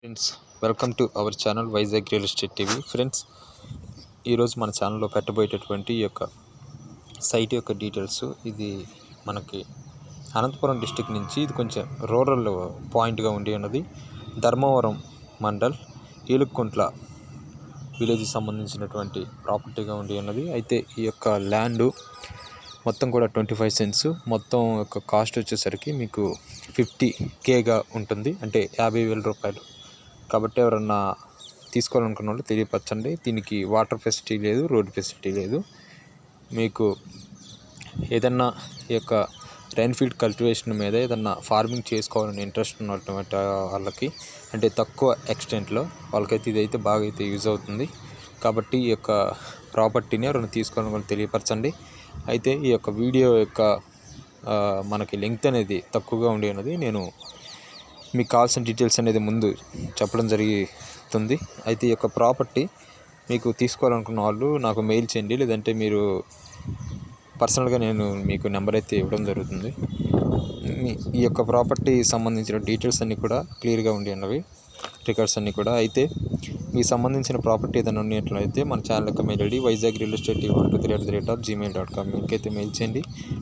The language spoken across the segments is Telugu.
Friends, welcome to our channel Vizag real estate TV. Friends, ఈరోజు మన ఛానల్లో పెట్టబోయేటటువంటి ఈ యొక్క సైట్ యొక్క డీటెయిల్స్. ఇది మనకి అనంతపురం డిస్టిక్ నుంచి ఇది కొంచెం రూరల్ పాయింట్గా ఉండి ఉన్నది. ధర్మవరం మండల్ ఏలుక్కుంట్ల విలేజ్కి సంబంధించినటువంటి ప్రాపర్టీగా ఉండి ఉన్నది. అయితే ఈ యొక్క ల్యాండ్ మొత్తం కూడా 25 సెంట్స్. మొత్తం యొక్క కాస్ట్ వచ్చేసరికి మీకు 50Kగా ఉంటుంది, అంటే 50,000 రూపాయలు. కాబట్టి ఎవరన్నా తీసుకోవాలనుకున్న వాళ్ళు తెలియపరచండి. దీనికి వాటర్ ఫెసిలిటీ లేదు, రోడ్ ఫెసిలిటీ లేదు. మీకు ఏదన్నా ఈ యొక్క రైన్ఫీల్డ్ కల్టివేషన్ మీద ఏదన్నా ఫార్మింగ్ చేసుకోవాలని ఇంట్రెస్ట్ ఉన్నటువంటి వాళ్ళకి, అంటే తక్కువ ఎక్స్టెంట్లో వాళ్ళకైతే ఇదైతే బాగా అయితే యూజ్ అవుతుంది. కాబట్టి ఈ యొక్క ప్రాపర్టీని ఎవరైనా తీసుకోవాలని తెలియపరచండి. అయితే ఈ యొక్క వీడియో యొక్క మనకి లెంగ్త్ అనేది తక్కువగా ఉండి ఉన్నది. నేను మీకు కావాల్సిన డీటెయిల్స్ అనేది ముందు చెప్పడం జరుగుతుంది. అయితే ఈ యొక్క ప్రాపర్టీ మీకు తీసుకోవాలనుకున్న వాళ్ళు నాకు మెయిల్ చేయండి, లేదంటే మీరు పర్సనల్గా నేను మీకు నెంబర్ అయితే ఇవ్వడం జరుగుతుంది. ఈ యొక్క ప్రాపర్టీ సంబంధించిన డీటెయిల్స్ అన్నీ కూడా క్లియర్గా ఉండి ఉన్నవి, రికార్డ్స్ అన్నీ కూడా. అయితే మీకు సంబంధించిన ప్రాపర్టీ ఏదైనా ఉన్నట్లయితే మన ఛానల్ యొక్క mail ID Vizag real estate @gmail.com మీకైతే మెయిల్ చేయండి.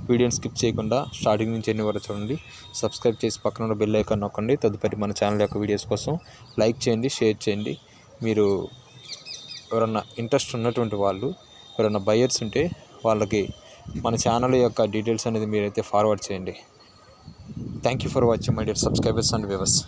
వీడియోని స్కిప్ చేయకుండా స్టార్టింగ్ నుంచి ఎన్ని వరకు చూడండి. సబ్స్క్రైబ్ చేసి పక్కన ఉన్న బెల్ ఐకాన్ నొక్కండి. తదుపరి మన ఛానల్ యొక్క వీడియోస్ కోసం లైక్ చేయండి, షేర్ చేయండి. మీరు ఎవరన్నా ఇంట్రెస్ట్ ఉన్నటువంటి వాళ్ళు, ఎవరన్నా బయర్స్ ఉంటే వాళ్ళకి మన ఛానల్ యొక్క డీటెయిల్స్ అనేది మీరైతే ఫార్వర్డ్ చేయండి. Thank you for watching my dear subscribers and viewers.